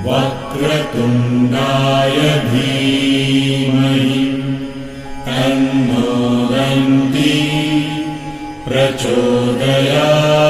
वक्रतुण्डाय धीमहि तन्नो दन्ती प्रचोदयात्।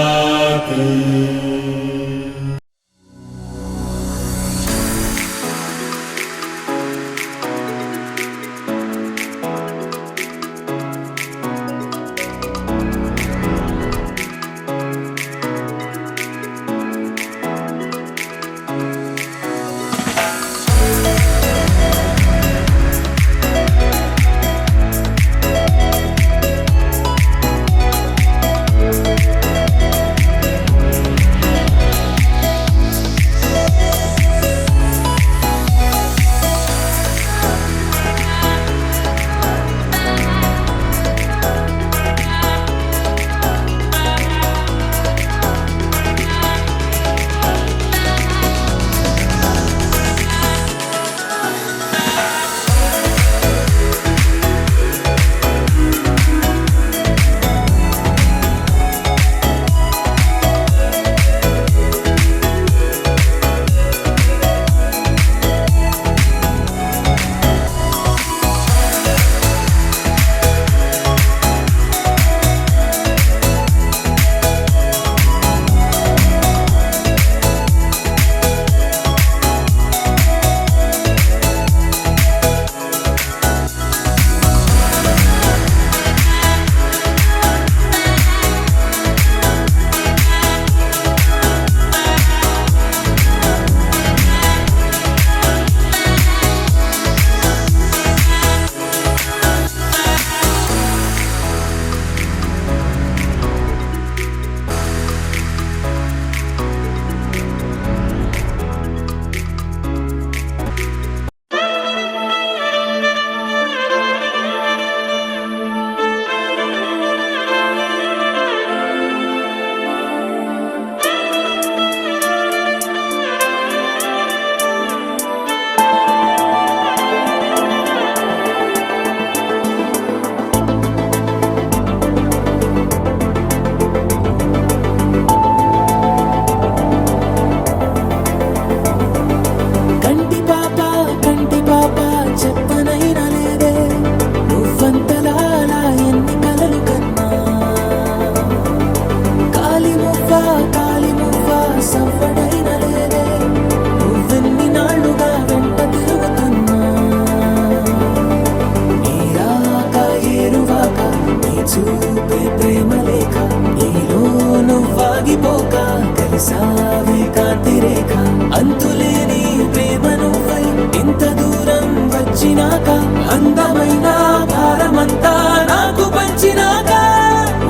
అందమైన భారమంతా నాకు పంచినాక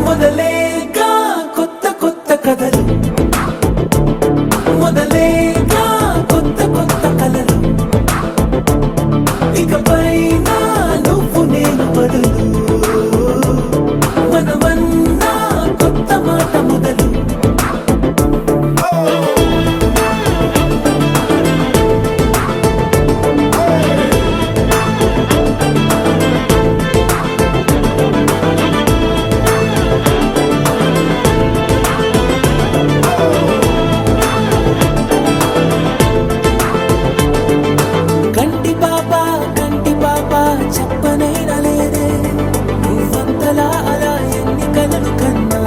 మొదలేగా కొత్త కొత్త కథలు, మొదలేగా కొత్త కొత్త కలలు, ఇకపైన నువ్వు నేను బదులు, మనమన్నా కొత్త మాట మొదలు. చెప్పనైనా లేదే నువ్వంతలా అలా ఎన్ని కలలు కన్నా.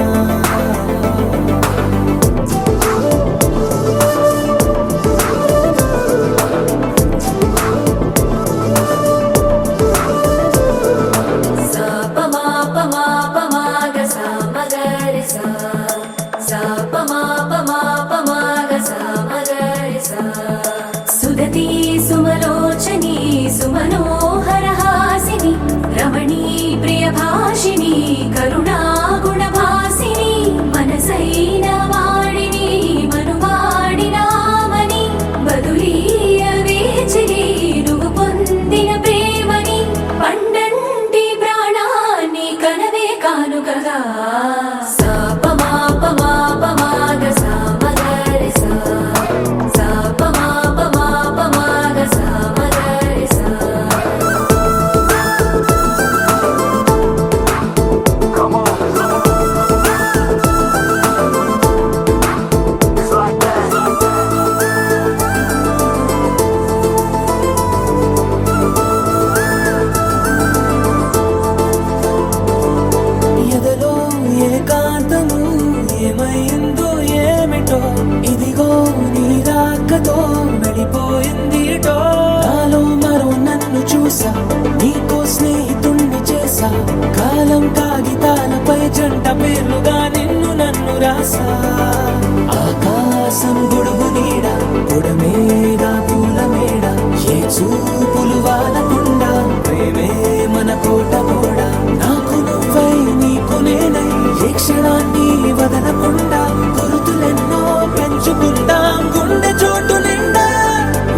క్షణాన్ని వదలకుండా గురుతులెన్నో పెంచుకుందాం గుండె చోటు నిండా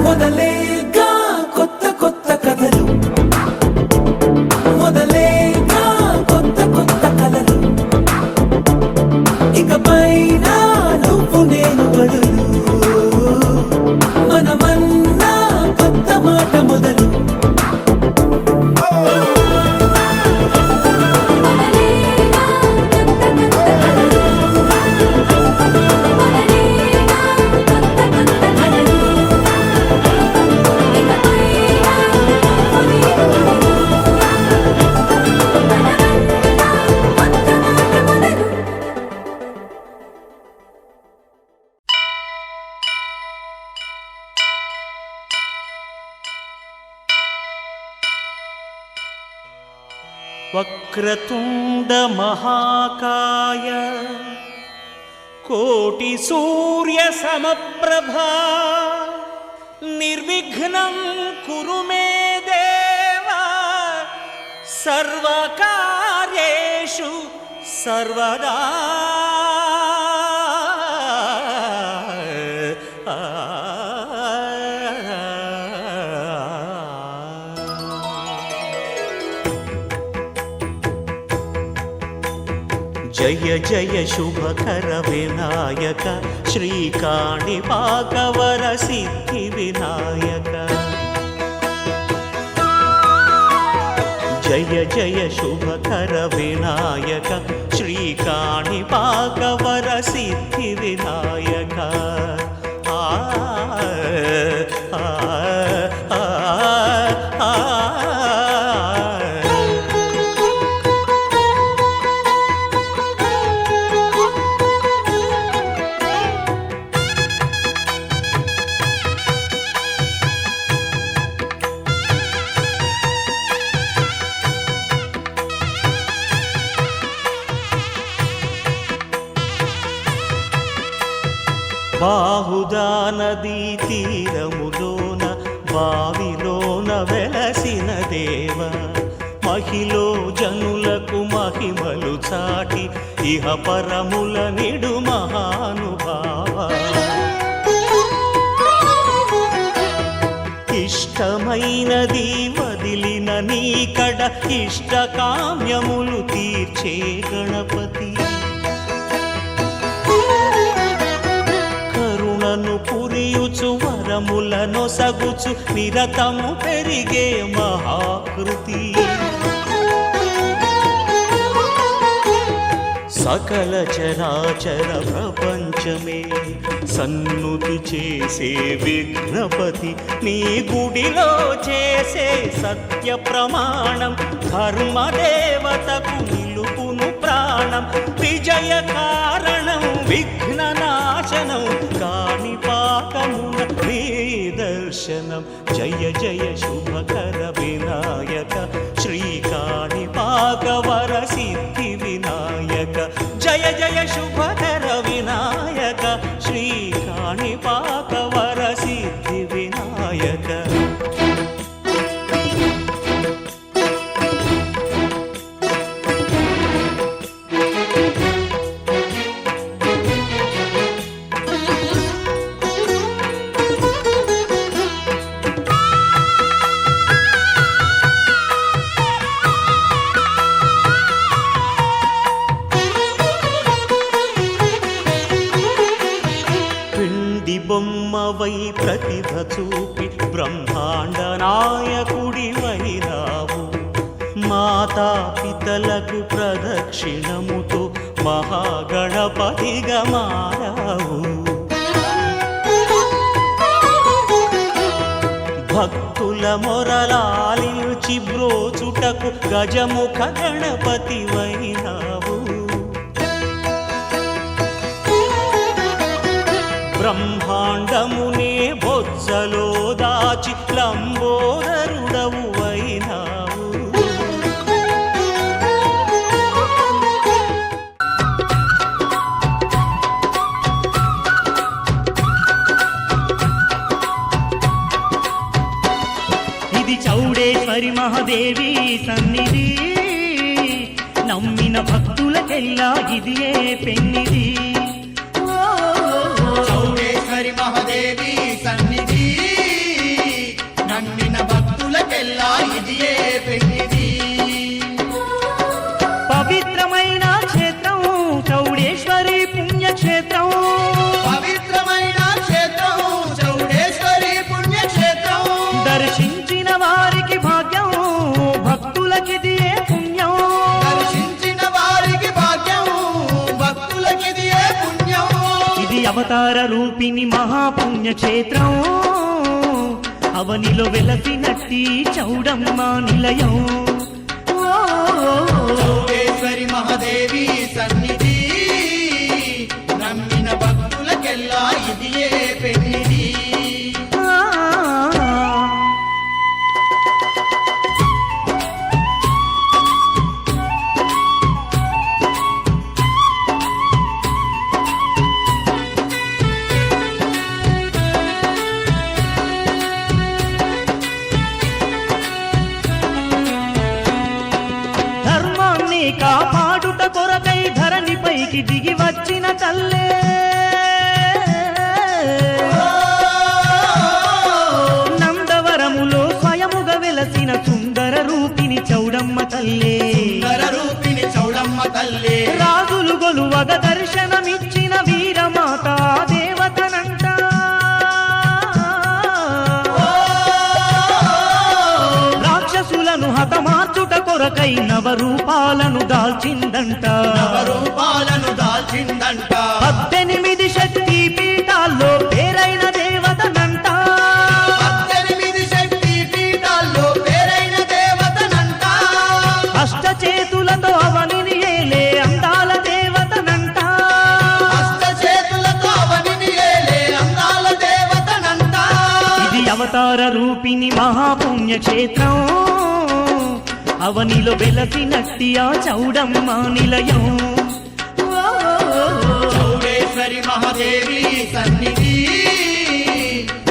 మొదలేగా కొత్త కొత్త కథలు మొదలేగా కొత్త కొత్త కలలు ఇకపైన నువ్వు నేను బదులు మనమన్నా కొత్త మాట మొదలు వక్రతుండ మహాకాయ కోటి సూర్య సమప్రభా నిర్విఘ్నం కురు మే దేవా సర్వకార్యేషు సర్వదా జయ జయ శుభకర వినాయక శ్రీకాణిపాకవర సిద్ధి వినాయక జయ జయ శుభకర వినాయక శ్రీకాణిపాకవర సిద్ధి వినాయక బాహుదా నదీ తీరములోన బావిలోన వెలసిన దేవ మహిలో జనులకు మహిమలు చాటి ఇహ పరముల నిడు మహానుభావ ఇష్టమైనది వదిలిన నీకడ ఇష్ట కామ్యములు తీర్చే గణపతి పురియుచు వరములను సగుచు నిరతము పెరిగే మహాకృతి సకల చరాచర ప్రపంచమే సన్నుతి చేసే విఘ్నపతి నీ గుడిలో చేసే సత్య ప్రమాణం ధర్మదేవతకు నిలుపును ప్రాణం విజయ కారణం విఘ్న నాశనం కాణిపాకమున నీ దర్శనం జయ జయ శుభకర వినాయక శ్రీకాణిపాకవర సిద్ధి వినాయక జయ జయ శుభకర వినాయక శ్రీకాణిపాకవర సిద్ధి వినాయక బొమ్మవై ప్రతిభ చూపి బ్రహ్మాండ నాయకుడి వైరావు మాతా పితలకు ప్రదక్షిణముతో మహాగణపతిగా మారావు భక్తుల మొరలాలించి బ్రోచుటకు గజముఖ గణపతి వైరావు బ్రహ్మాండమునే బొజ్జలో దాచి లంబోదరుడవు అయినావు ఇది చౌడేశ్వరి మహాదేవి సన్నిధి నమ్మిన భక్తులకే భక్తులకెల్లా ఇది ఏ పెన్నిది. చౌడేశ్వరి మహాదేవి సన్నిధి నమ్మిన భక్తులకెల్లా ఇది ఏ పెన్నిది. పవిత్రమైన క్షేత్రం చౌడేశ్వరి పుణ్యక్షేత్రం. పవిత్రమైన క్షేత్రం చౌడేశ్వరి పుణ్యక్షేత్రం. దర్శించిన వారికి భాగ్యం భక్తులకిది ఏ పుణ్యం. దర్శించిన వారికి భాగ్యం భక్తులకిది ఏ పుణ్యం. ఇది అవతార రూపిణి మహాపుణ్యక్షేత్రం. అవనిలో వెలసినట్టి చౌడమ్మ నిలయం. చౌడేశ్వరి మహాదేవి సన్నిధి నమ్మిన భక్తులకెల్లా ఇది ఏ పెన్నిది. ధర్మాన్ని కాపాడుట కొరకై ధరణిపైకి దిగి వచ్చిన తల్లే. నందవరములో స్వయముగా వెలసిన సుందర రూపిణి చౌడమ్మ తల్లే. సుందర రూపిణి చౌడమ్మ తల్లే. రాజులు గొలువగ దర్శనమిచ్చిన వీరమాత దేవతనంట. రాక్షసులను హతమార్చుట కొరకై నవరూపాలను దాల్చిందంట. నవరూపాలను దాల్చిందంట. 18 శక్తి పీఠాల్లో పేరైన దేవతనంట. 18 శక్తి పీఠాల్లో పేరైన దేవతనంట. అష్టచేతులతో అవనిని ఏలే అందాల దేవతనంట. అష్టచేతులతో అవనిని ఏలే అందాల దేవతనంట. ఇది అవతార రూపిణి మహాపుణ్యక్షేత్రం. అవనిలో వెలసినట్టి ఆ చౌడమ్మ నిలయం. చౌడేశ్వరి మహాదేవి సన్నిధి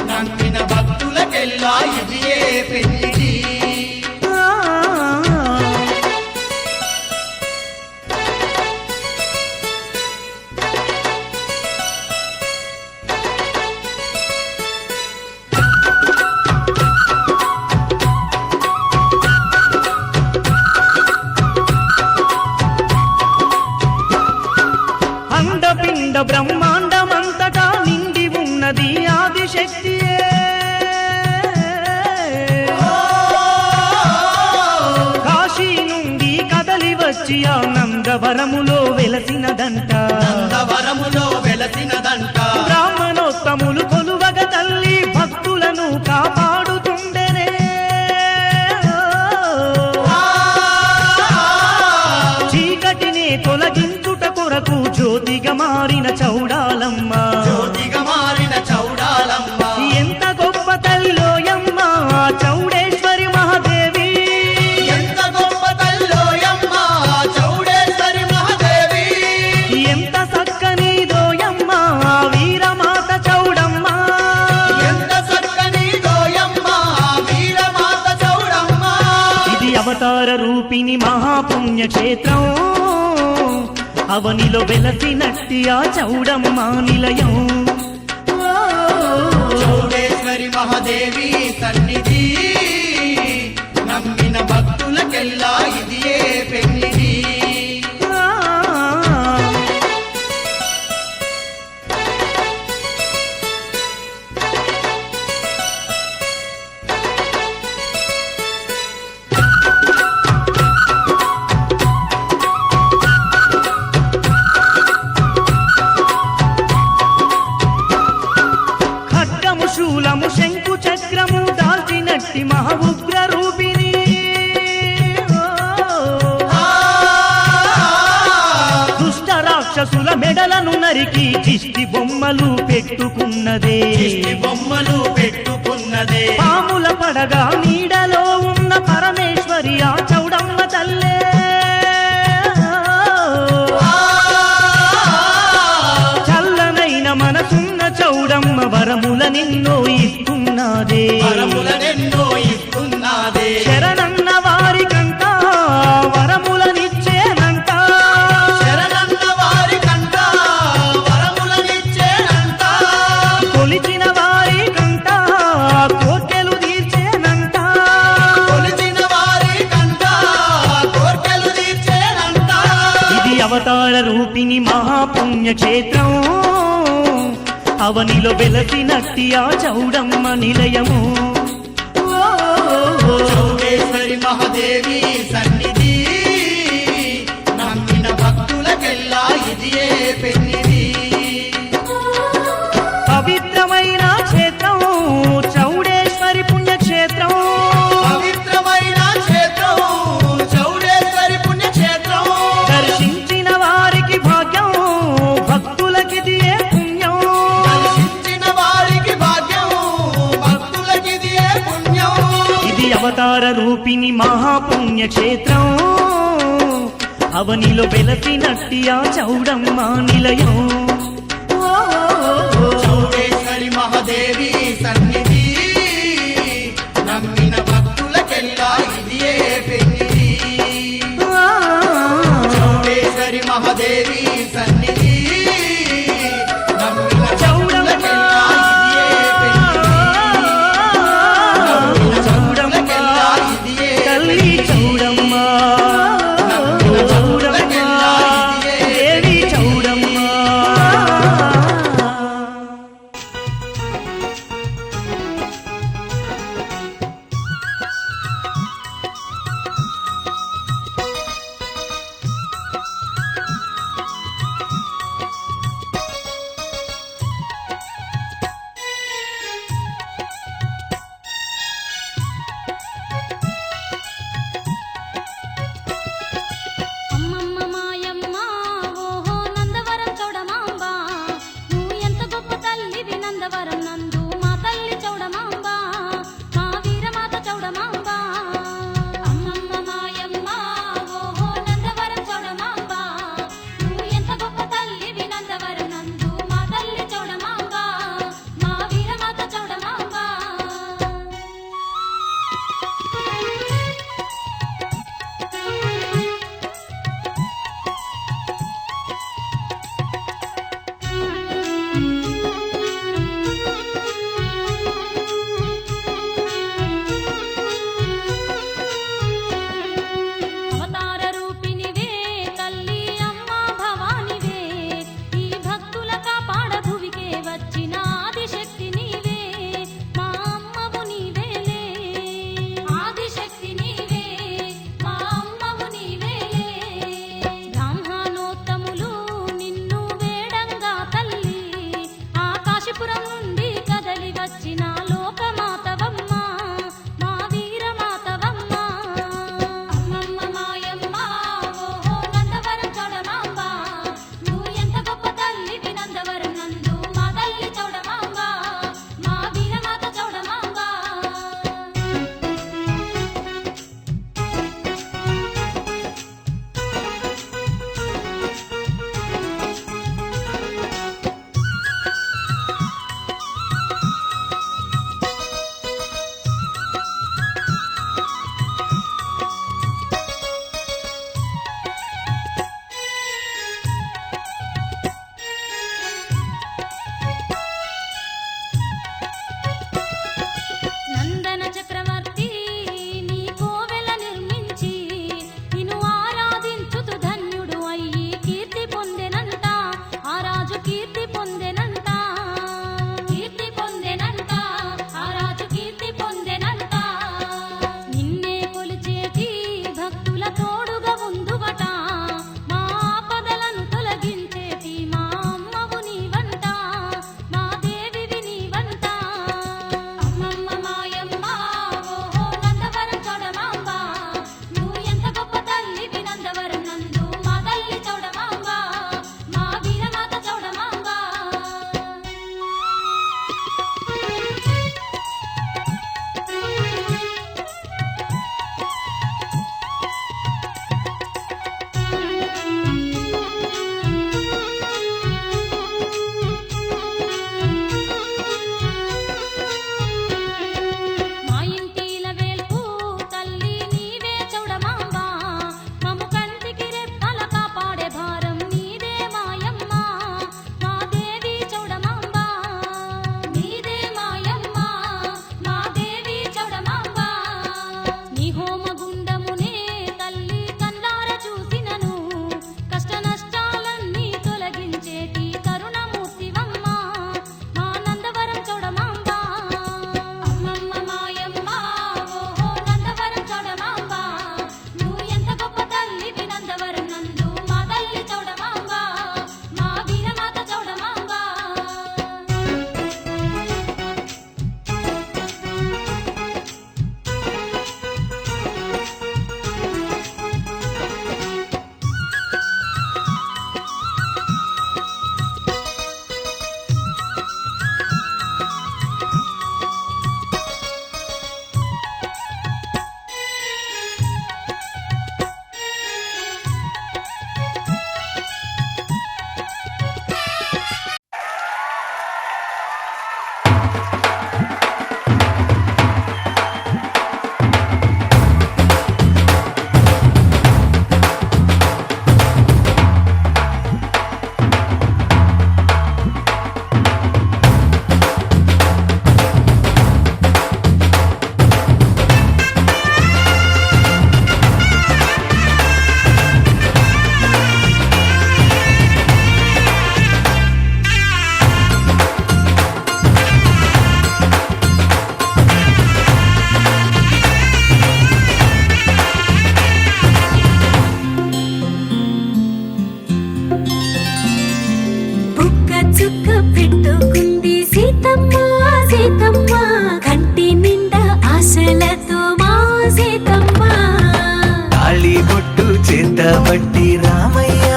నమ్మిన భక్తులకెల్లా ఇది ఏ పెన్నిది. అండపిండ బ్రహ్మాండమంతటా నిండి ఉన్నది ఆదిశక్తియే. కాశీ నుండి కదలి వచ్చి ఆ నందవరములో వెలసినదంట. నందవరములో వెలసినదంట. బ్రాహ్మణోత్తములు కొలువగ తల్లి భక్తులను కాపాడుతుండెనే. చీకటిని తొలగించుట కొరకు జ్యోతిగా మారిన చౌడాలమ్మ. జ్యోతిగా మారిన చౌడాలమ్మ. ఎంత గొప్ప తల్లిలోయమ్మ చౌడేశ్వరి మహాదేవి. ఎంత గొప్ప తల్లోయమ్మ చౌడేశ్వరి మహాదేవి. ఎంత చక్కని దోయమ్మ వీరమాత చౌడమ్మ. ఎంత చక్కని దోయమ్మ వీరమాత చౌడమ్మ. ఇది అవతార రూపిణి మహాపుణ్యక్షేత్రం. అవనిలో వెలసినట్టి ఆ చౌడమ్మ నిలయం. చౌడేశ్వరి మహాదేవి సన్నిధి నమ్మిన భక్తులకెల్లా ఇది ఏ పెన్నిది. ఖడ్గము శూలము శంకు చక్రము దాల్చినట్టి మహా ఉగ్ర రూపిణి. దుష్ట రాక్షసుల మెడలను నరికి దిష్టి బొమ్మలు పెట్టుకున్నదే. దిష్టి బొమ్మలు పెట్టుకున్నదే. పాముల పడగా నీడలో ఉన్న పరమేశ్వరి ఆ చౌడమ్మ తల్లే. చల్లనైన మనసున్న చౌడమ్మ వరముల నిన్నో ఇస్తున్నదే. వరములనెన్నో ఇస్తున్నదే. శరణన్న వారికంట వరములనిచ్చేనంట. శరణ మహాపుణ్యక్షేత్రం అవనిలో వెలసినట్టి ఆ చౌడమ్మ నిలయము చౌడేశ్వరి మహాదేవి సన్నిధి నమ్మిన భక్తులకెల్లా ఇదియే పెన్నిది పవిత్రమైన క్షేత్రం చౌడేశ్వరి పుణ్యక్షేత్రం పవిత్రమైన క్షేత్రం చౌడేశ్వరి పుణ్యక్షేత్రం దర్శించిన వారికి భాగ్యం భక్తులకిదియే పుణ్యం దర్శించిన వారికి భాగ్యం భక్తులకిదియే పుణ్యం ఇది అవతార రూపిణి మహాపుణ్యక్షేత్రం అవనిలో వెలసినట్టి ఆ చౌడమ్మ నిలయం చౌడేశ్వరి మహాదేవి సన్నిధి నమ్మిన భక్తులకెల్లా ఇదియే పెన్నిది చౌడేశ్వరి మహాదేవి సన్నిధి నమ్మిన భక్తులకెల్లా ఇదియే పెన్నిది నమ్మిన భక్తులకెల్లా ఇదియే తల్లి చౌడమ్మ నమ్మిన భక్తులకెల్లా ఇదియే దేవి చౌడమ్మ చుక్క పెట్టుకుంది సీతమ్మ సీతమ్మ కంటి నిండా ఆశలతో మా సీతమ్మ తాళి బొట్టు చేత పట్టి రామయ్య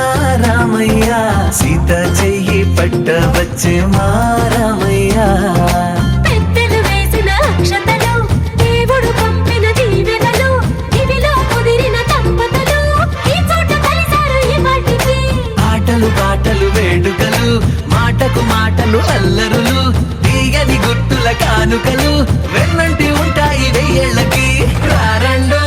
రామయ్య సీత చెయ్యి పట్ట వచ్చే మా రామయ్య పెద్దలు వేసిన అక్షతలు దేవుడు పంపిన దీవెనలు ఇవిలో కుదిరిన దంపతులు ఈ చోట కలిసారు ఈ వాటికి ఆటలు పాటలు వేడుకలు మాటకు మాటలు అల్లరులు తీయని గుర్తుల కానుకలు వెన్నంటి ఉంటాయి వెయ్యేళ్ళకి రారండో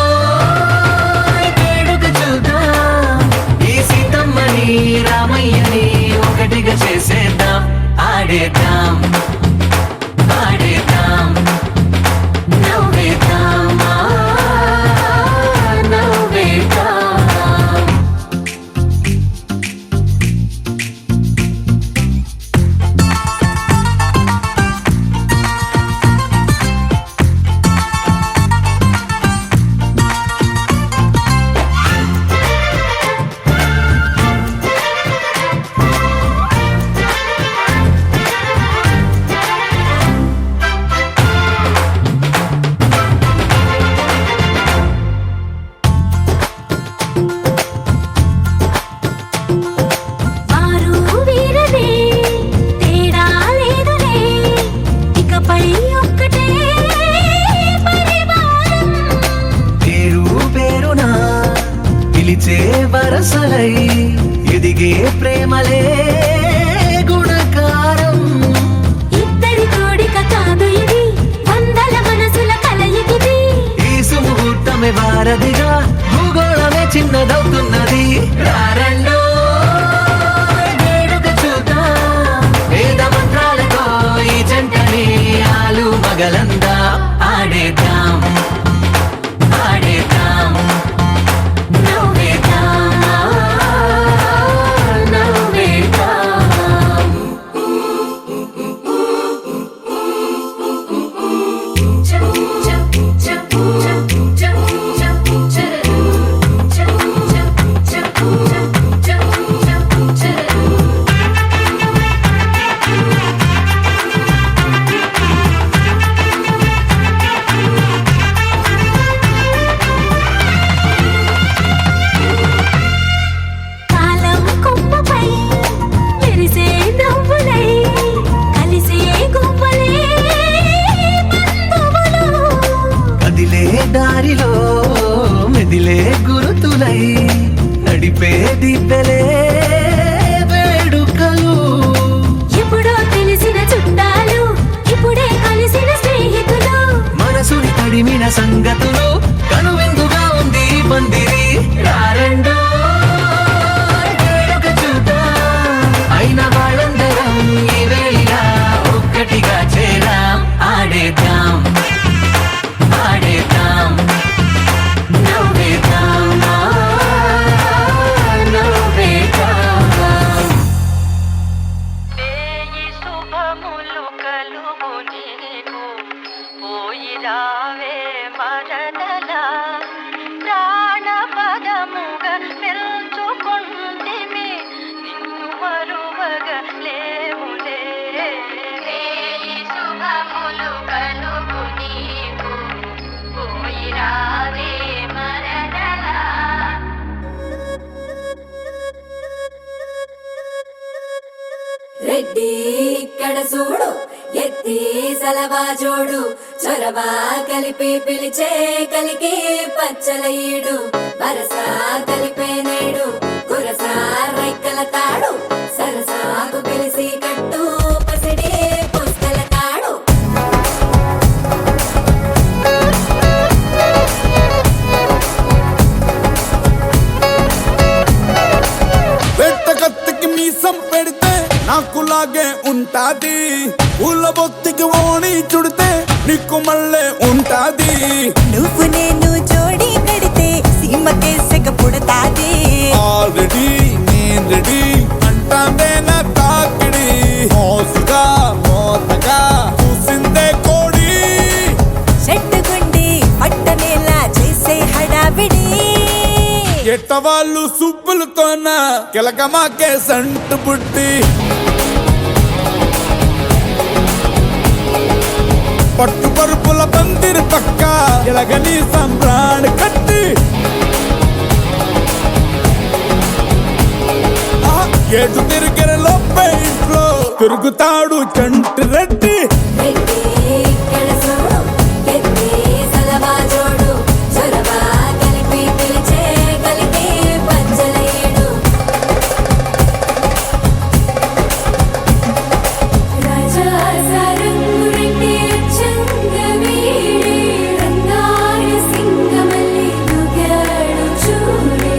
వేడుక చూద్దాం ఈ సీతమ్మని రామయ్యని ఒకటిగా చేసేద్దాం ఆడేద్దాం ఆడేద్దాం నవ్వేద్దాం నవ్వేద్దాం వారు వీరనే తేడా లేదులే ఇకపై ఒక్కటే పరివారం పేరు పేరునా పిలిచే వరసలై ఎదిగే ప్రేమలే గుణకారం ఇద్దరి కోడిక కాదు ఇది వందల మనసుల కలయికిది ఈ సుముహూర్తమే వారధిగా భూగోళమే చిన్నదవుతున్నది రారండో వేడుక చూద్దాం వేద మంత్రాలతో ఈ జంటని ఆలు మగలందా ఆడేద్దాం ఆడేద్దాం నవ్వేద్దాం నవ్వేద్దాం కాలం కొమ్మపై మెరిసే నవ్వులై కలిసే గువ్వలే బంధువులు కదిలే దారిలో మెదిలే గురుతులై నడిపే దిబ్బెలే వేడుకలు ఎప్పుడో తెలిసిన చుట్టాలు ఇప్పుడే కలిసిన స్నేహితులు మనసుని తడిమిన సంగతులు కనువిందుగా ఉంది ఈ పందిరి రారండో వేడుక చూద్దాం అయిన వాళ్ళందరం ఈ వేళ ఒక్కటిగా చేరాం ఆడేద్దాం ఆడేద్దాం నవ్వేద్దాం నవ్వేద్దాం వేయి శుభములు కలుగు నీకు పోయి రావే మరదలా ప్రాణ పదముగా పెంచుకుంటిమి నిన్ను మరువగ లేములే వేయి శుభములు కలుగు నీకు పోయి రావే మరదలా రెడ్డి ఇక్కడ చూడు ఎత్తి సలవా జోడు చొరవ కలిపి పిలిచే కలికి పచ్చల ఈడు వరస కలిపే నేడు గురస రైకల తాడు సరసాకు పిలిసి కట్టు పసిడి పుస్తల తాడు వెట్ట కత్తికి మీసం పెడితే నాకులాగే ఉంటాది పూల బొత్తికి ఓణి చుడితే నీకు మళ్ళీ ఉంటాది నువ్వు నేను జోడి కడితే సీమకే సెగ పుడతాది ఆల్రెడీ నేను రెడీ అంటాందే నా తాకిడి మోసుగా మోతగా చూసిందే కోడి చెట్టుగుండి పట్టనేలా చేసే హడావిడి ఎట్టవాళ్ళు సుబ్బులతోన కిలకమాకే సంటు పుట్టి పట్టు పరుపుల పందిరి పక్క ఎలగని సంబ్రాణి కట్టి ఏటు తిరిగిన లోపే ఇంట్లో తిరుగుతాడు చంటి రెడ్డి. ఎత్తి ఇక్కడ చూడు ఎత్తి సలవా జోడు చొరవా కలిపి పిలిచే కలికి పచ్చలయ్యడు రాజా సారంగు రెడ్డి అచ్చంగ వీడే రంగాయ సింగమల్లి దుగాడు చూడే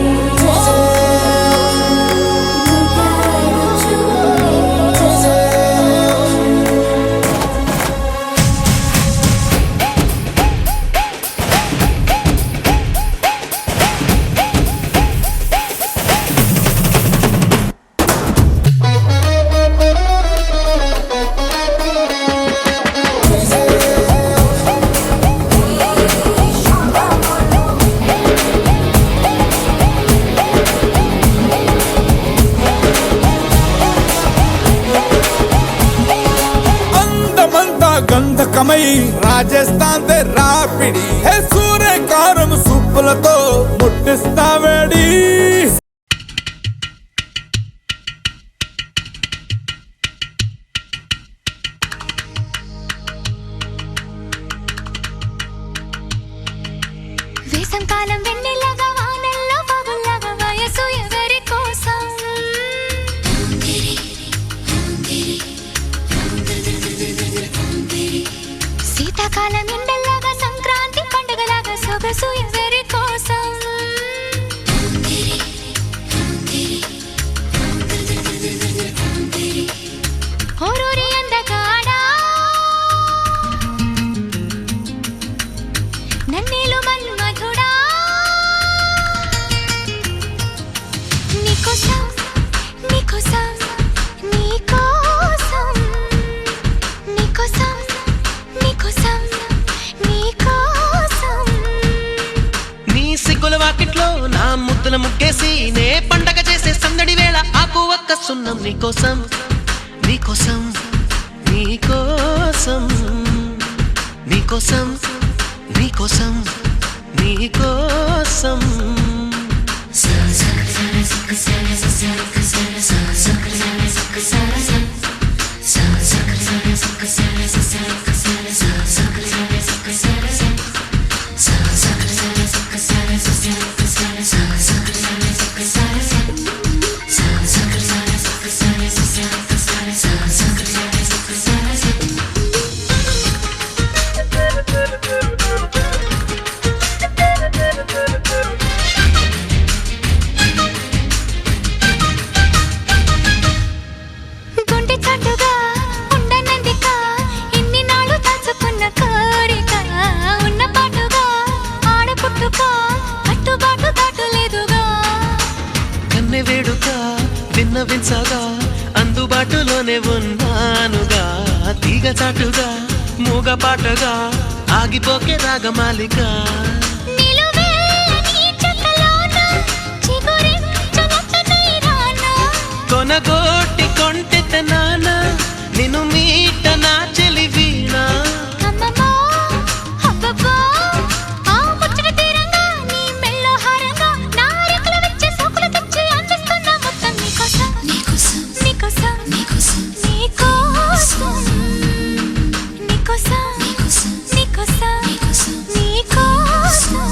గంధకమై రాజస్థాన్ రాపిడి హే సూర్యకారం సూపులతో ముట్టిస్తావేడి. వేసంకాలం వెన్నెలగా వానల్లో పగుల్లాగా వయసు ఎవరి కోసం శీతాకాలం ఎండల్లాగా సంక్రాంతి పండుగలాగా సొగసు ఎవరి కోసం ఓరూరి అందగాడా నన్నేలు మన్మధుడా నీకోసం నీకోసం నీకోసం నీకోసం నీకోసం నీకోసం నీ సిగ్గుల వాకిట్లో నా ముద్దుల ముగ్గేసి నే పండగ చేసే సందడి వేళ ఆకు ఒక్క సున్నం నీకోసం నీకోసం నీకోసం నీకోసం నీకోసం నీకోసం గుండె చాటుగా ఉండనందిక ఇన్ని నాళ్ళు దాచుకున్న కోరిక ఉన్న పాటుగా ఆడపుట్టుక కట్టుబాటు దాటలేదుగా కన్నె వేడుక విన్నవించగా అందుబాటులోనే ఉన్నానుగా తీగ చాటుగా మూగ పాటగా ఆగిపోకే రాగమాలిక నిలువెల్లని చెక్కలోన చిగురించునొత్తనై రానా కొనగోటి కొంటెతనాన నిన్ను మీట నా చెలి వీణ అమ్మమ్మా అబ్బబ్బా ఆ ముచ్చట తీరంగా నీ మెళ్ళో హారంగా నా రెక్కలు వచ్చే సోకులు తెచ్చి అందిస్తున్న మొత్తం నీకోసం నీకోసం నీకోసం నీకోసం నీకోసం నీకోసం నీకోసం నీకోసం నీకోసం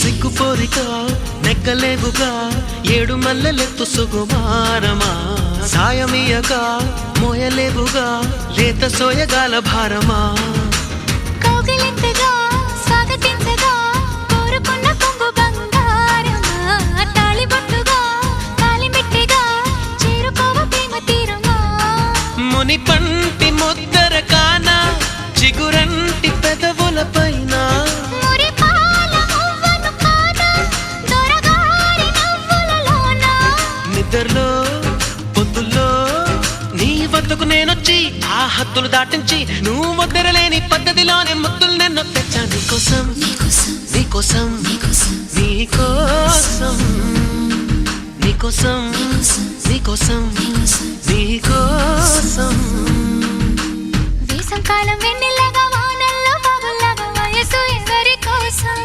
సిగ్గుపోరిక నెక్కలేవుగా ఏడు మల్లెలెత్తు సుగుమారమా సాయమీయక మోయలేవుగా లేత సోయగాల భారమా కౌగిలింతగా స్వాగతించగా కోరుకున్న కొంగు బంగారమా తాళిబొట్టుగా తాళిమిట్టిగా చేరుకోవ నిద్రలో పొద్దుల్లో నీ వద్దకు నేనొచ్చి ఆ హద్దులు దాటించి నువ్వు వద్దరలేని పద్ధతిలోనే ముద్దులు నిన్ను తెచ్చా నీకోసం నీకోసం నీకోసం నీకోసం నీకోసం నీకోసం వేసంకాలం వెన్నెలగా వానల్లో మగుల్లగా వయసు ఎవరి కోసం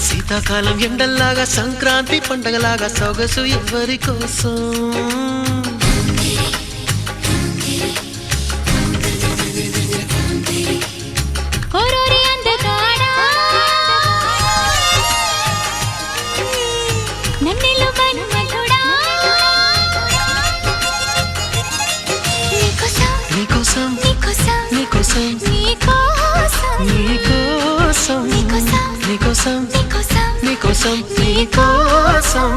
శీతాకాలం ఎండల్లాగా సంక్రాంతి పండగలాగా సొగసు ఎవరి కోసం ఓరోరి అందగాడా నన్నెలు మన్మధుడా నీకోసం నీకోసం నీకోసం నీకోసం నీకోసం నీకోసం నీకోసం నీకోసం నీకోసం నీకోసం నీకోసం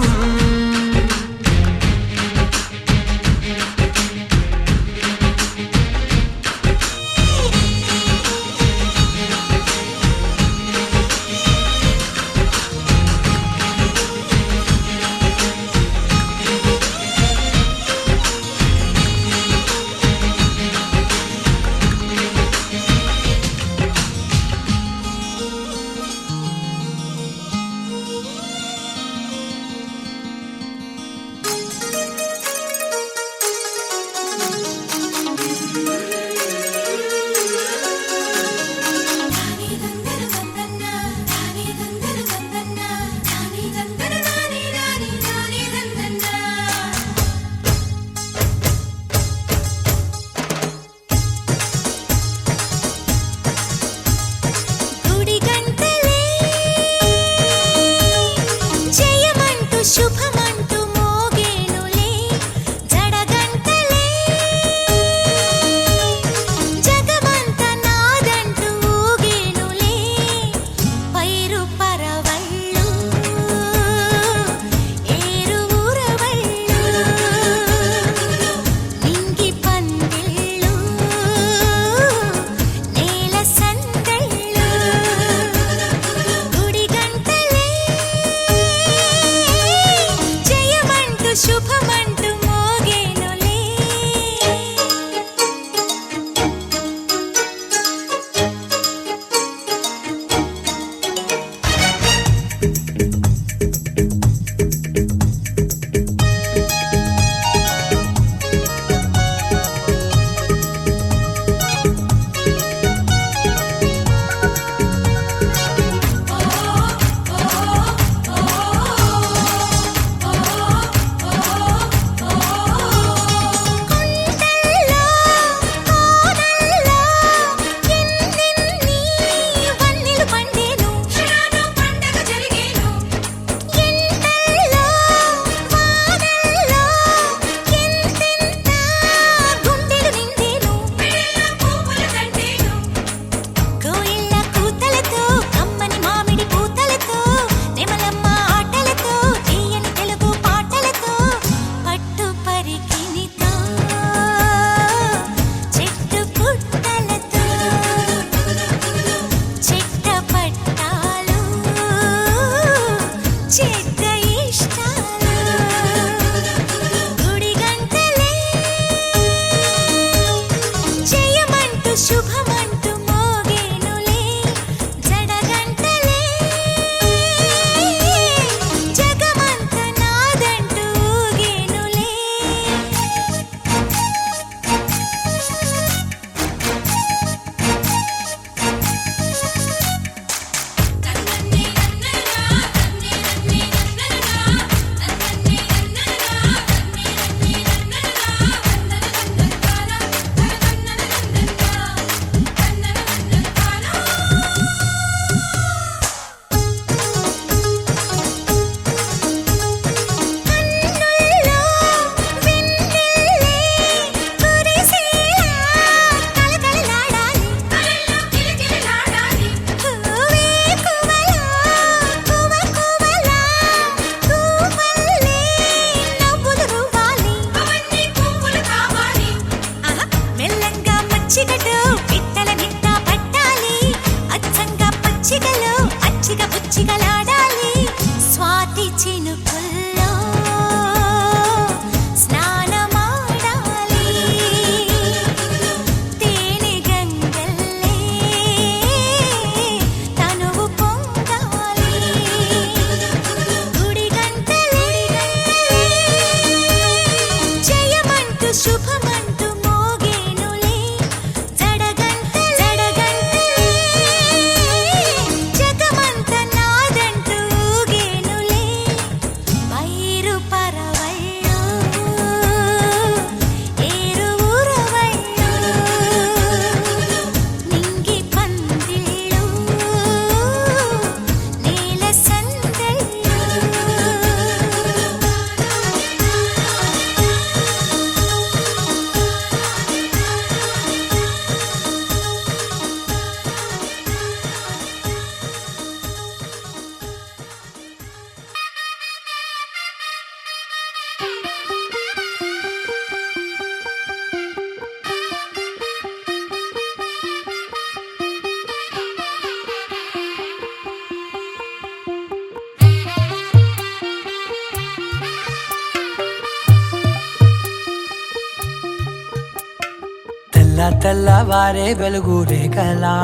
తెల్లవారే వెలుగు రేఖలా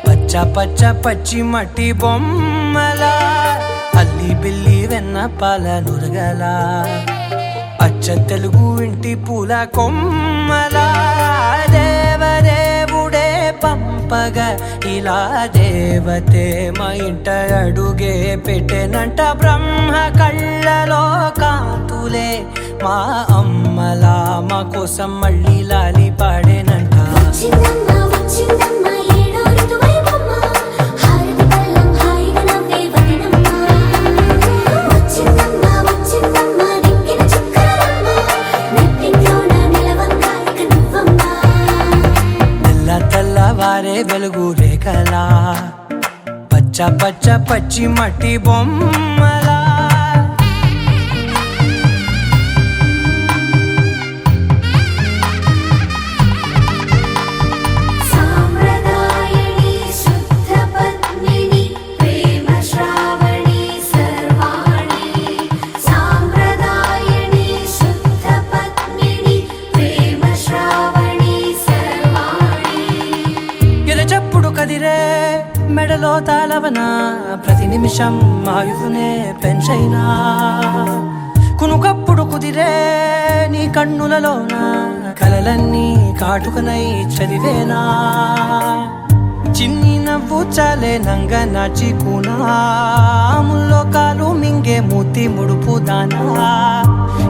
పచ్చ పచ్చ పచ్చి మట్టి బొమ్మలా అల్లి బిల్లి వెన్న పాల నురగలా అచ్చ తెలుగు ఇంటి పూల కొమ్మలా దేవదేవుడే పంపగ ఇలా దేవతే మా ఇంట అడుగే పెట్టెనంట బ్రహ్మ కళ్ళలో కాంతులే మా అమ్మలా మా కోసం మళ్ళీ లాలి పాడేనంట వచ్చిందమ్మ వచ్చిందమ్మ ఏడో ఋతువైవమ్మ హారతి పళ్ళం హాయిగా నవ్వే వదనమ్మ వచ్చిందమ్మ వచ్చిందమ్మ దిక్కిన చుక్కలమ్మ నెట్టింట్లోన నిలవంగా ఇక నువ్వమ్మ తెల్లవారే వెలుగు రేఖలా పచ్చ పచ్చ పచ్చి మట్టి బొమ్మలా సాంప్రదాయని శుద్ధ పద్మిని ప్రేమ శ్రావణి సర్వాణి సాంప్రదాయని శుద్ధ పద్మిని ప్రేమ శ్రావణి సర్వాణి ఎరచప్పుడు కదిరే మెడలో తాళవన ప్రతి నిమిషం ఆయుధునే పెంచైనా కునుకప్పుడు కుదిరే నీ కన్నులలోన కలలన్నీ కాటుకనై చదివేనా చిన్ని నవ్వు చాలే నంగ నాచి కూనాముల్లో కాలు మింగే మూతి ముడుపు దానా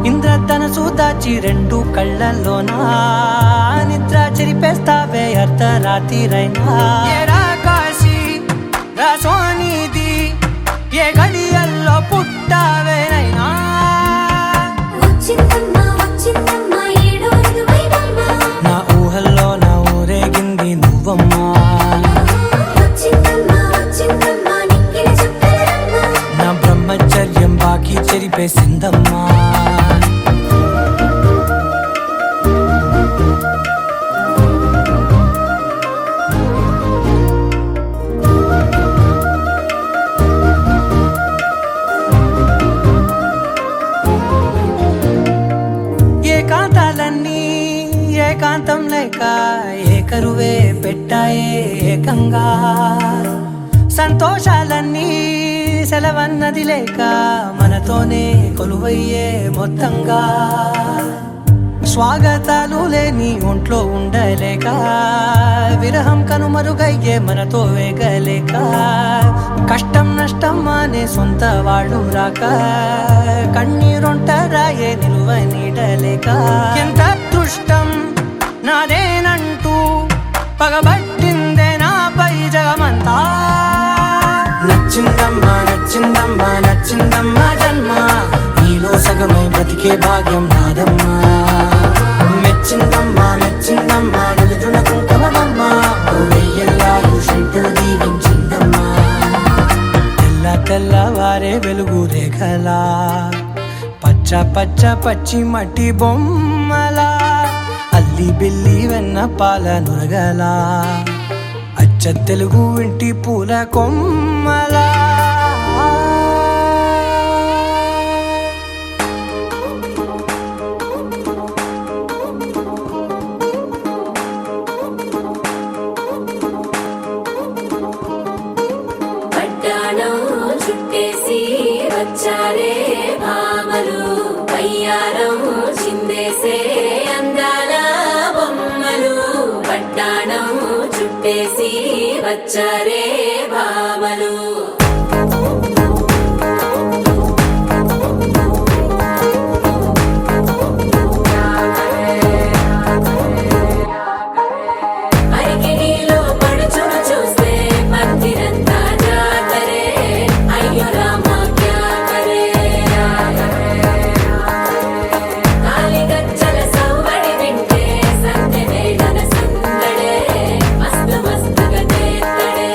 ఇంద్రధనసు దాచి రెండు కళ్ళల్లోనా నిద్ర చెరిపేస్తావే అర్ధరాత్రిరైనా ఏరా కాశీ రా సోనిది ఏ గడియల్లో పుట్టావేనైనా వచ్చిందమ్మ వచ్చిందమ్మ ఏడో ఋతువైవమ్మ నా ఊహల్లో నా ఊరేగింది నువ్వమ్మా వచ్చిందమ్మ వచ్చిందమ్మ నిక్కిన చుక్కలమ్మ నా బ్రహ్మచర్యం బాకీ చెరిపేసిందమ్మా ఏకాంతాలన్నీ ఏకాంతం లేక ఏకరువే పెట్టాయే ఏకంగా సంతోషాలన్నీ సెలవన్నది లేక మనతోనే కొలువయ్యే మొత్తంగా స్వాగతాలు లేని ఒంట్లో ఉండలేక విరహం కనుమరుగయ్యే మనతో వేగలేక కష్టం నష్టం అనే సొంత వాళ్ళు రాక కన్నీరొంటరాయే నిలువ నీడలేక ఎంత అదృష్టం నాదేనంటూ పగబట్టిందే నాపై జగమంతా నచ్చిందమ్మా నచ్చిందమ్మా నచ్చిందమ్మా జన్మ నీలో సగమై బ్రతికే భాగ్యం నాదమ్మా మెచ్చిందమ్మా మెచ్చిందమ్మా నిలుతున్న కుంకుమమ్మా వెయ్యల్లాలు శంకులు దీవించిందమ్మా తెల్లవారే వెలుగు రేఖలా పచ్చ పచ్చ పచ్చి మట్టి బొమ్మలా అల్లి బిల్లి వెన్న పాల నురగలా అచ్చ తెలుగు ఇంటి పూల కొమ్మలా పట్టాణం చుట్టేసి వచ్చారే భామలు పయ్యారం చిందేసే అందాల బొమ్మలు పట్టాణం చుట్టేసి వచ్చారే భామలు అరికిడిలో పడుచును చూస్తే మందిరంతా జాతరే అయ్యో రామ క్యా కరే కాలిగజ్జల సవ్వడి వింటే సందె వేళన సందడే మస్తు మస్తుగా చేస్తడే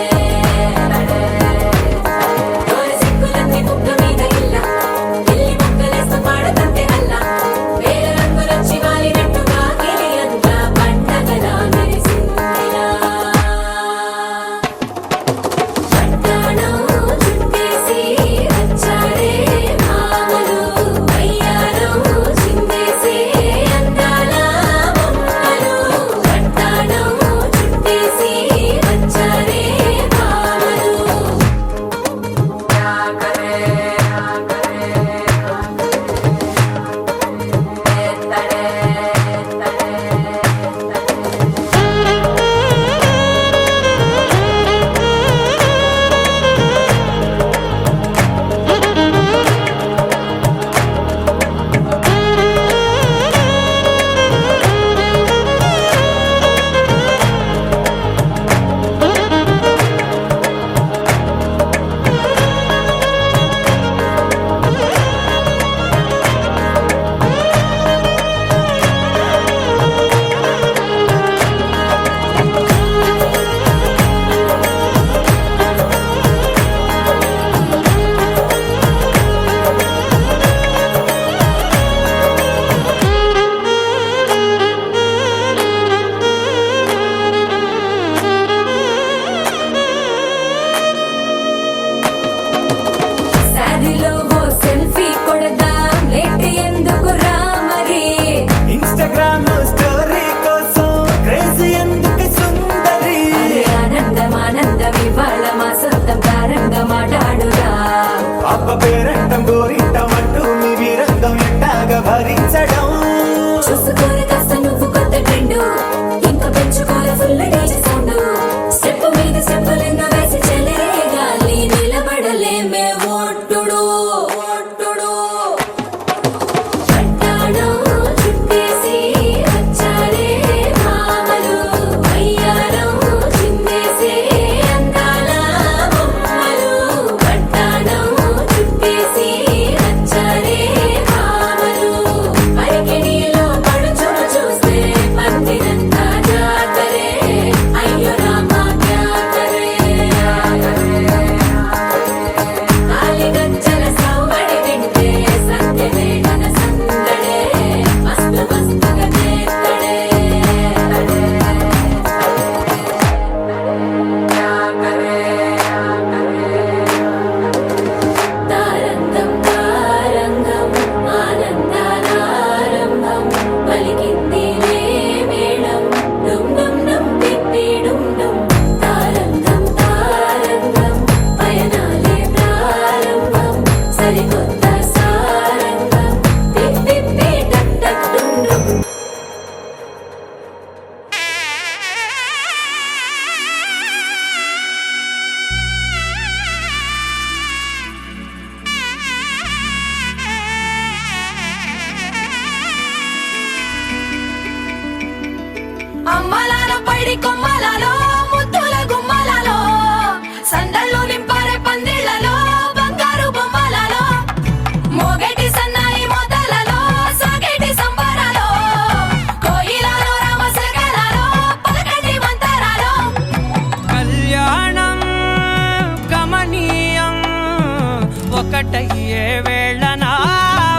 ఒక్కటయ్యే వేళన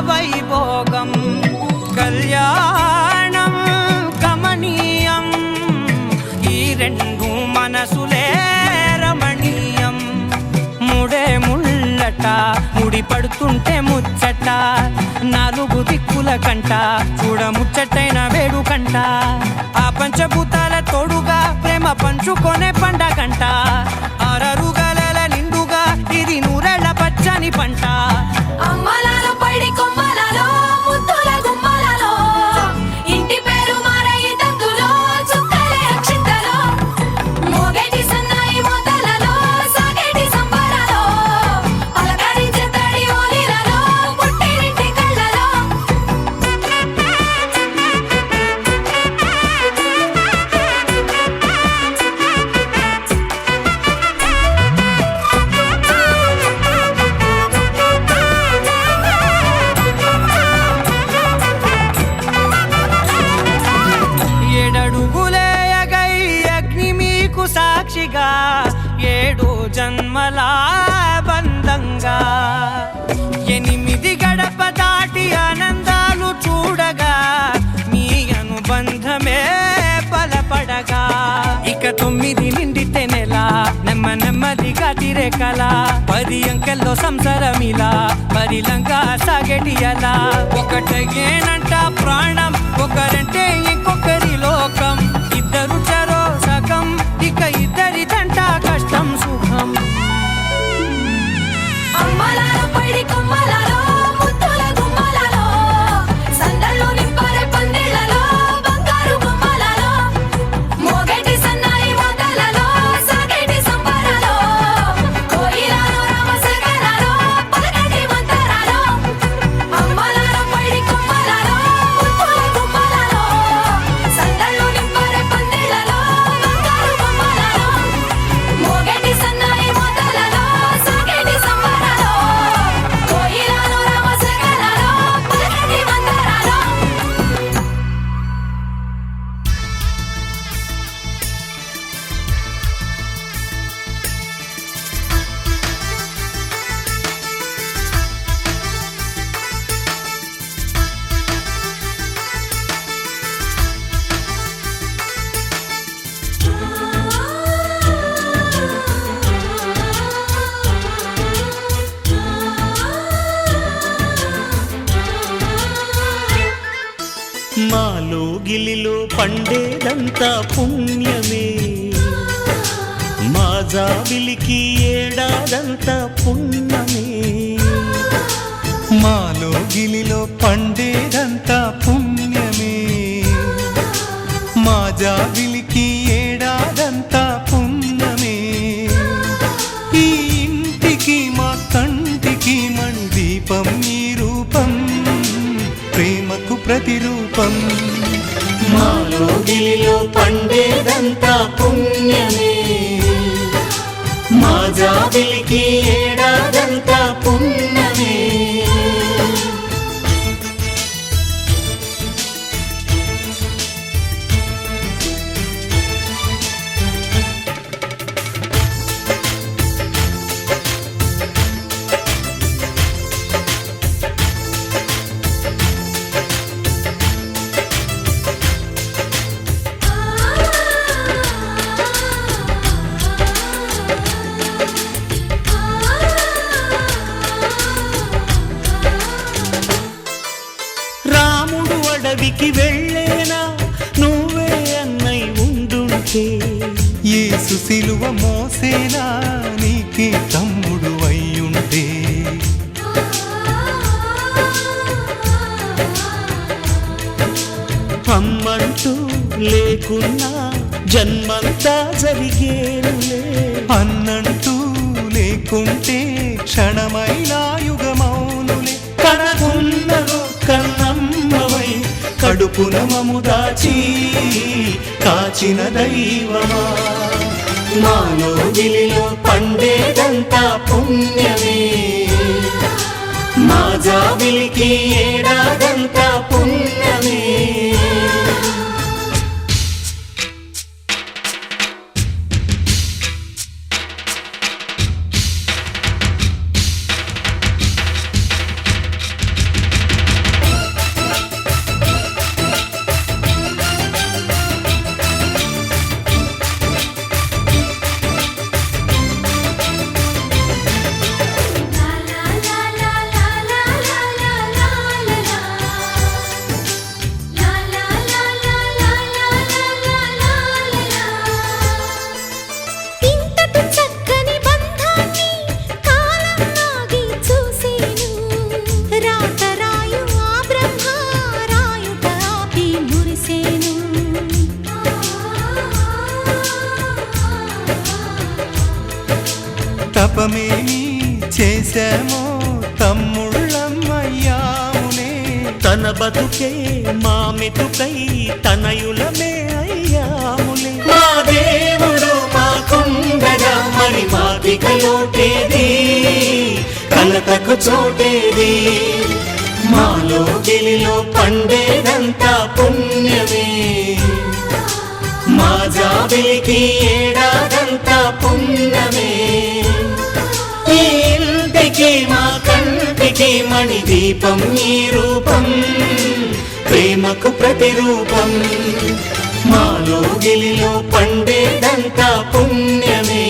వైభోగం కళ్యాణం కమనీయం ఈ రెండు మనసులే రమణీయం ముడే ముళ్ళట ముడి పడుతుంటే ముచ్చట నాలుగు దిక్కుల కంట చూడ ముచ్చటైన వేడుకంట ఆ పంచభూతాల తోడుగా ప్రేమ పంచుకొనే పండగంట ఆరరుగల నిండుగా ఇది నూరెళ్ళ పచ్చని పంట అమ్మలాలో పడి కొమ్మలలో ముద్దుల గుమ్మలలో ఇంటి పేరు మారయి తందులో చుక్కలే అక్షింతలో మోగేటి సన్నాయి మోతలలో సాగేటి సంబరాలో పలకరించే తడి ఓలిలలో పుట్టినింటి కళ్ళలో ఏడడుగులేయగై అగ్ని మీకు సాక్షిగా 7 జన్మల బంధంగా 8 గడప దాటి ఆనందాలు చూడగా మీ అనుబంధమే బలపడగా ఇక 9 నిండితే నెల నెమ్మదిగా తిరే కల 10 అంకెల్లో సంసారమిలా పరిలంగా సాగేటి అలా ఒకటేనంట ప్రాణం ఒకరంటే ఇంకొకరి లోకం ఇద్దరు చరో సగం ఇక ఇద్దరిదంట కష్టం సుఖం అమ్మలాలో పడి కొమ్మలలో ముద్దుల గుమ్మలలో సందళ్ళు నింపారే పందిళ్ళలో బంగారు గుమ్మలలో మోగేటి సన్నాయి మోతలలో సాగేటి సంబరాలో కోయిలలో రామశకరాలో పలకటి మంతరాలో అమ్మలాలో పడి కొమ్మలలో ముద్దుల గుమ్మలలో సందళ్ళు నింపారే పందిళ్ళలో బంగారు గుమ్మలలో మోగేటి సన్నాయి మోతలలో సాగేటి సంబరాలో కోయిలలో రామశకరాలో పలకటి మంతరాలో మాలో గిలిలో పండేదంతా పుణ్యమే మా జాబిలికి ఏడాదంతా పుణ్యమే మాలో గిలిలో పండేదంతా పుణ్యమే మా జాబిలికి ఏడాదంతా పుణ్యమే ఈ ఇంటికి మా కంటికి మణి దీపం ఈ రూపం ప్రేమకు ప్రతిరూపం మాలో గిలిలో పండేదంతా పుణ్యమే మా జాబిలికి ఏడాదంతా పుణ్యమే రాముడు అడవికి వెళ్ళేనా నువ్వే అన్నై ఉండుంటే యేసు సిలువ మోసేనా నీకే తమ్ముడు అయ్యుంటే అమ్మంటూ లేకున్నా జన్మంతా జరిగేనులే అన్నంటూ లేకుంటే క్షణమైనా యుగమౌనులే కనకున్నదో కన్నమ్మవై కడుపున మము దాచి కాచిన దైవమా మాలో గిలిలో పండేదంతా పుణ్యమే మా జాబిలికి ఏడాదంతా పుణ్యమే తపమేమి చేశామో తమ్ముళ్ళమ్మయ్యామునే. తన బతుకే మా మెతుకై తనయులమే అయ్యాములే. మా దేవుడు మాకుండగా మరి మాకిక లోటేది, కలతకు చోటేది. మాలో గిలిలో పండేదంతా పుణ్యమే, మా జాబిలికి ఏడాదంతా పుణ్యమే. ఈ ఇంటికి మా కంటికి మణి దీపం ఈ రూపం, ప్రేమకు ప్రతిరూపం. మాలో గిలిలో పండేదంతా పుణ్యమే,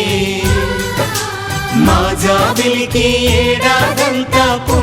మా జాబిలికి ఏడాదంతా పుణ్యమే.